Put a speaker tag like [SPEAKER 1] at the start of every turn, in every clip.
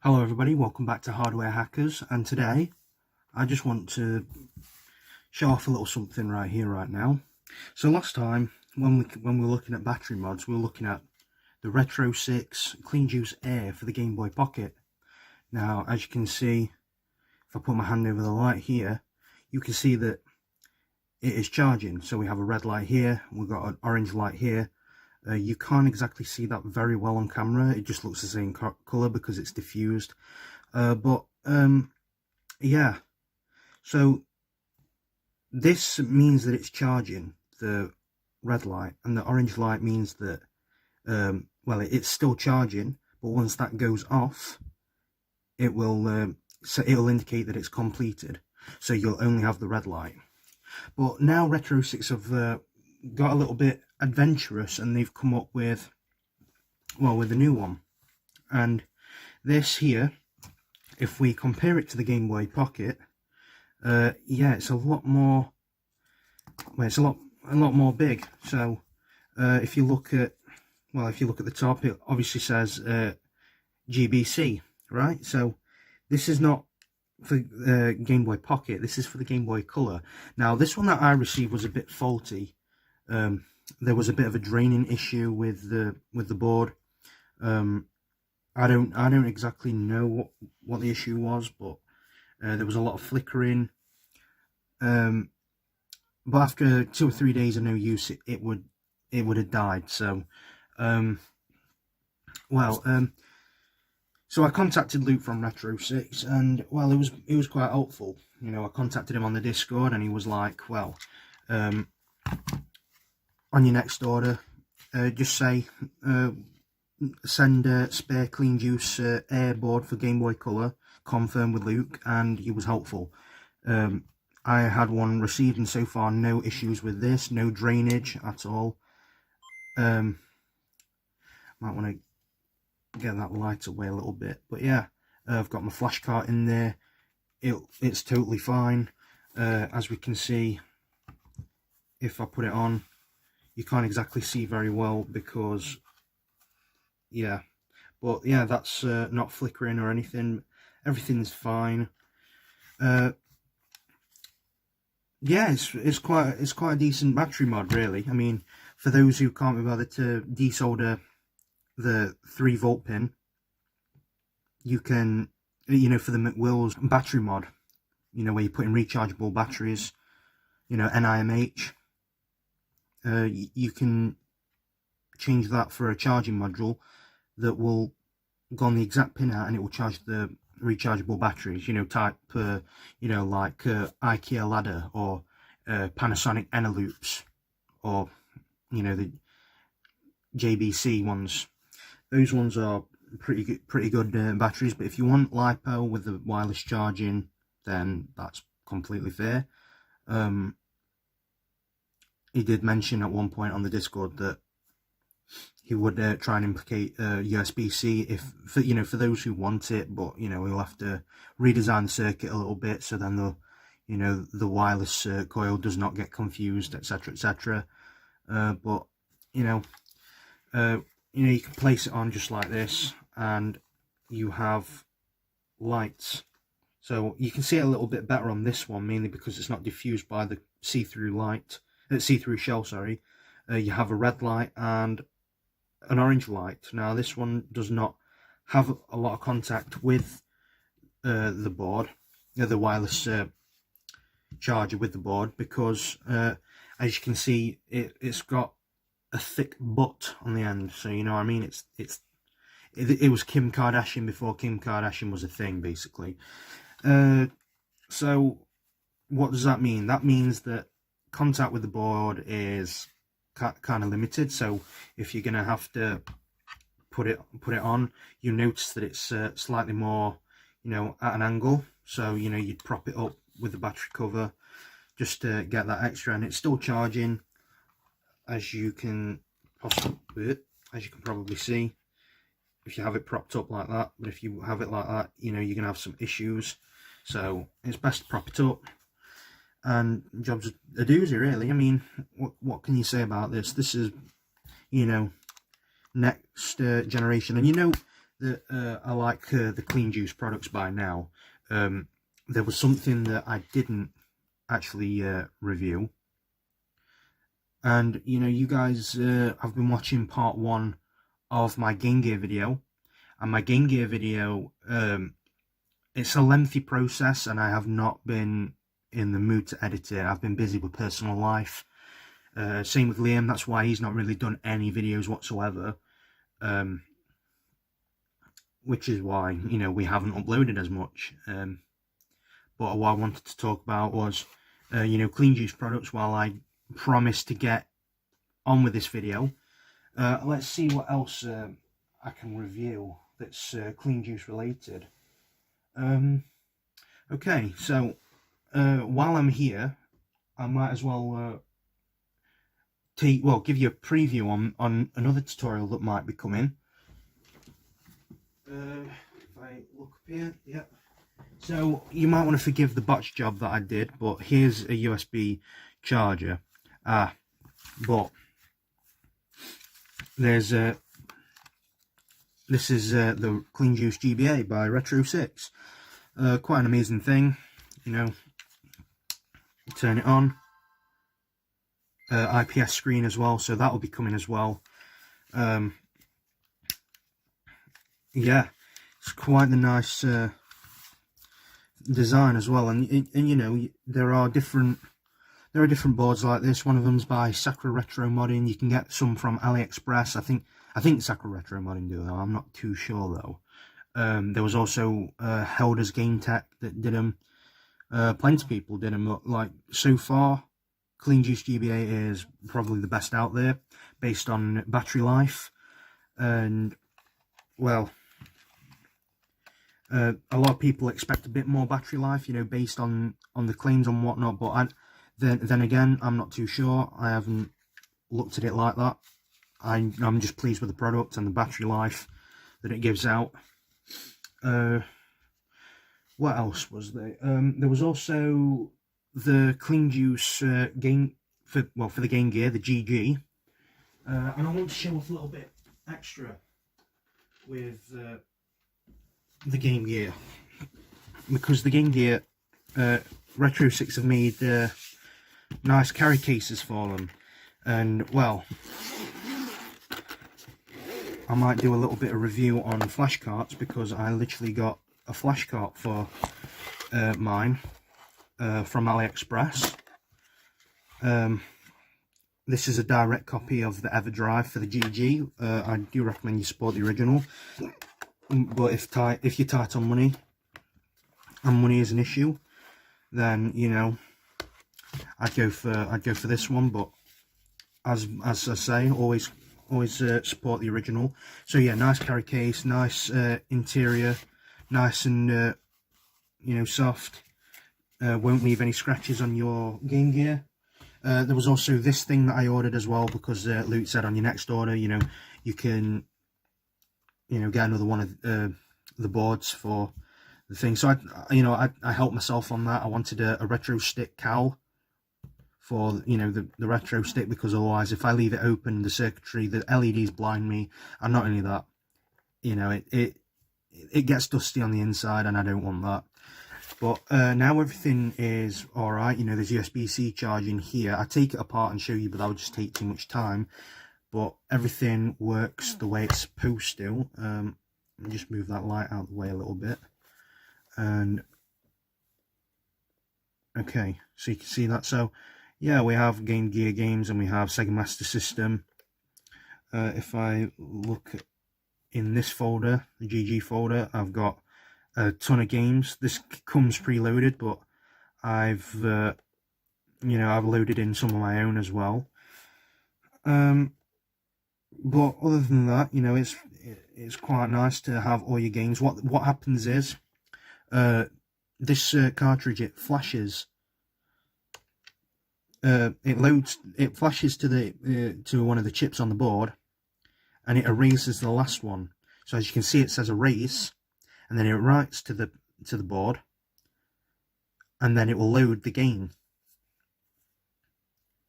[SPEAKER 1] Hello everybody, welcome back to Hardware Hackers, and today I just want to show off a little something right here, right now. So last time when we were looking at battery mods, we were looking at the RetroSix CleanJuice Air for the Game Boy Pocket. Now as you can see, if I put my hand over the light here, you can see that it is charging. So we have a red light here, we've got an orange light here. You can't exactly see that very well on camera, it just looks the same colour because it's diffused. Yeah, so this means that it's charging, the red light, and the orange light means that, well, it's still charging, but once that goes off, it will it'll indicate that it's completed, so you'll only have the red light. But now RetroSix have got a little bit adventurous, and they've come up with, well, with a new one. And this here, if we compare it to the Game Boy Pocket, yeah, it's a lot more, well, it's a lot more big. So if you look at, well, if you look at the top, it obviously says GBC, right? So this is not for Game Boy Pocket, this is for the Game Boy Color. Now this one that I received was a bit faulty. There was a bit of a draining issue with the board. I don't exactly know what the issue was, but there was a lot of flickering. But after 2 or 3 days of no use, it would have died. So so I contacted Luke from RetroSix, and well, it was quite helpful. You know, I contacted him on the Discord, and he was like, well, on your next order, just say send a spare CleanJuice Air board for Game Boy Color, confirm with Luke, and he was helpful. I had one received, and so far no issues with this, no drainage at all. Might want to get that light away a little bit, but yeah, I've got my flash cart in there. It's totally fine. As we can see, if I put it on, you can't exactly see very well because, yeah, but yeah, that's not flickering or anything. Everything's fine. Yeah, it's quite a decent battery mod, really. I mean, for those who can't be bothered to desolder the 3-volt pin, you can, you know, for the McWill's battery mod, you know, where you put in rechargeable batteries, you know, NIMH. You can change that for a charging module that will go on the exact pin out, and it will charge the rechargeable batteries, you know, type you know, like IKEA ladder or Panasonic Eneloops, or you know, the GBC ones. Those ones are pretty good batteries. But if you want Li-Po with the wireless charging, then that's completely fair. He did mention at one point on the Discord that he would try and implicate USB-C for those who want it, but you know, he'll have to redesign the circuit a little bit so then the wireless coil does not get confused, etc., etc. But you know, you can place it on just like this, and you have lights. So you can see it a little bit better on this one, mainly because it's not diffused by the see-through shell, sorry. You have a red light and an orange light. Now this one does not have a lot of contact with the board, the wireless charger with the board, because as you can see, it's got a thick butt on the end. So you know what I mean, it was Kim Kardashian before Kim Kardashian was a thing, basically. So what does that mean? That means that contact with the board is kind of limited. So if you're gonna have to put it on, you notice that it's slightly more, you know, at an angle. So you know, you'd prop it up with the battery cover just to get that extra, and it's still charging, as you can probably see if you have it propped up like that. But if you have it like that, you know, you're gonna have some issues. So it's best to prop it up, and job's a doozy, really. I mean, what can you say about this? This is, you know, next generation. And you know, that I like the CleanJuice products by now, there was something that I didn't actually review. And you know, you guys have been watching part 1 of my Game Gear video, and my Game Gear video, it's a lengthy process, and I have not been in the mood to edit it. I've been busy with personal life. Same with Liam, that's why he's not really done any videos whatsoever. Which is why, you know, we haven't uploaded as much. But what I wanted to talk about was, you know, CleanJuice products, while I promised to get on with this video. Let's see what else I can review that's CleanJuice related. Okay, so while I'm here, I might as well give you a preview on another tutorial that might be coming. If I look up here, yeah. So you might want to forgive the botch job that I did, but here's a USB charger. But there's this is the CleanJuice GBA by RetroSix. Quite an amazing thing, you know. Turn it on. IPS screen as well, so that will be coming as well. Yeah, it's quite the nice design as well, and you know, there are different boards like this. One of them's by Sakura Retro Modding. You can get some from AliExpress. I think Sakura Retro Modding do though. I'm not too sure though. There was also Helder's Game Tech that did them. Plenty of people did them. Like, so far, CleanJuice GBA is probably the best out there based on battery life, and well, a lot of people expect a bit more battery life, you know, based on the claims and whatnot. But then again, I'm not too sure. I haven't looked at it like that. I'm just pleased with the product and the battery life that it gives out. What else was there? There was also the CleanJuice game for the Game Gear, the GG. And I want to show off a little bit extra with the Game Gear, because the Game Gear, RetroSix have made nice carry cases for them, and well, I might do a little bit of review on flashcarts, because I literally got a flashcart for mine from AliExpress. This is a direct copy of the EverDrive for the GG. I do recommend you support the original, but if you're tight on money, and money is an issue, then you know, I'd go for this one. But as I say, always support the original. So yeah, nice carry case, nice interior, nice and you know, soft. Won't leave any scratches on your Game Gear. There was also this thing that I ordered as well, because Luke said on your next order, you know, you can, you know, get another one of the boards for the thing. So I helped myself on that. I wanted a retro stick cowl for, you know, the retro stick, because otherwise if I leave it open, the circuitry, the LEDs blind me, and not only that, you know, it gets dusty on the inside, and I don't want that. But now everything is alright. You know, there's USB-C charging here. I take it apart and show you, but that would just take too much time. But everything works the way it's supposed to. Let me just move that light out of the way a little bit. And okay, so you can see that. So yeah, we have Game Gear games, and we have Sega Master System. If I look in this folder, the GG folder, I've got a ton of games. This comes preloaded, but I've you know, I've loaded in some of my own as well. But other than that, you know, it's quite nice to have all your games. What happens is, this cartridge, it flashes. It flashes to one of the chips on the board, and it erases the last one. So as you can see, it says erase, and then it writes to the board, and then it will load the game.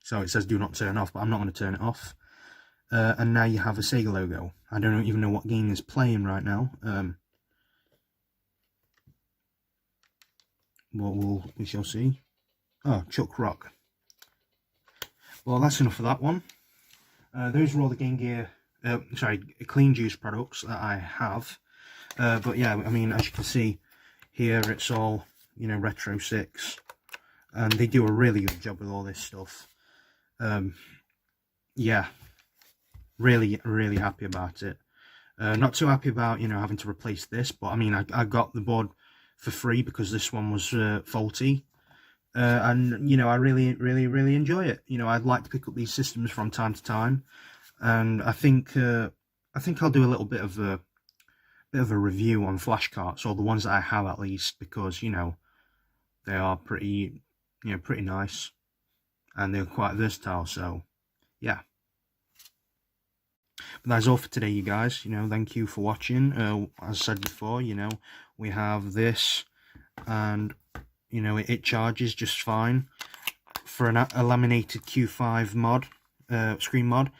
[SPEAKER 1] So it says do not turn off, but I'm not going to turn it off. and now you have a Sega logo. I don't even know what game is playing right now. We shall see. Oh, Chuck Rock. Well, that's enough of that one. Those are all the Game Gear, CleanJuice products that I have. But yeah, I mean, as you can see here, it's all, you know, RetroSix, and they do a really good job with all this stuff. Yeah, really happy about it. Not too happy about, you know, having to replace this, but I mean, I got the board for free because this one was faulty. And you know, I really enjoy it. You know, I'd like to pick up these systems from time to time, and I think I'll do a little bit of a review on flashcarts, or the ones that I have at least, because you know they are pretty nice, and they're quite versatile. So yeah. But that's all for today, you guys. You know, thank you for watching. As I said before, you know, we have this, and you know, it charges just fine for a laminated Q5 mod, screen mod.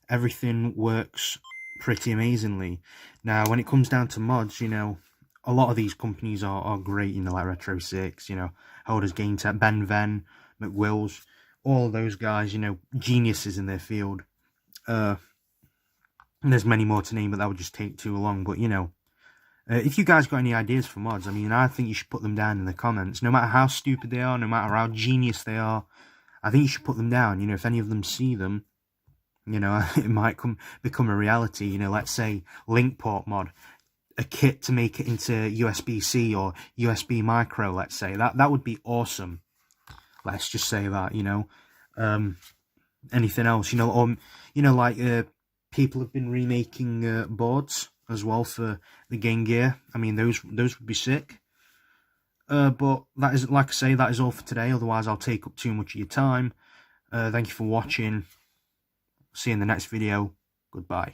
[SPEAKER 1] Everything works pretty amazingly. Now, when it comes down to mods, you know, a lot of these companies are great, you know, like RetroSix, you know, Holders Game Tech, Ben Ven, McWills, all of those guys, you know, geniuses in their field. And there's many more to name, but that would just take too long. But, you know, if you guys got any ideas for mods, I mean, I think you should put them down in the comments. No matter how stupid they are, no matter how genius they are, I think you should put them down. You know, if any of them see them, you know, it might become a reality. You know, let's say link port mod, a kit to make it into USB-C or USB micro, let's say. That would be awesome. Let's just say that, you know. Anything else, you know, or, you know, like, people have been remaking boards as well for the Game Gear. I mean, those would be sick. But that is, like I say, that is all for today. Otherwise, I'll take up too much of your time. Thank you for watching. See you in the next video. Goodbye.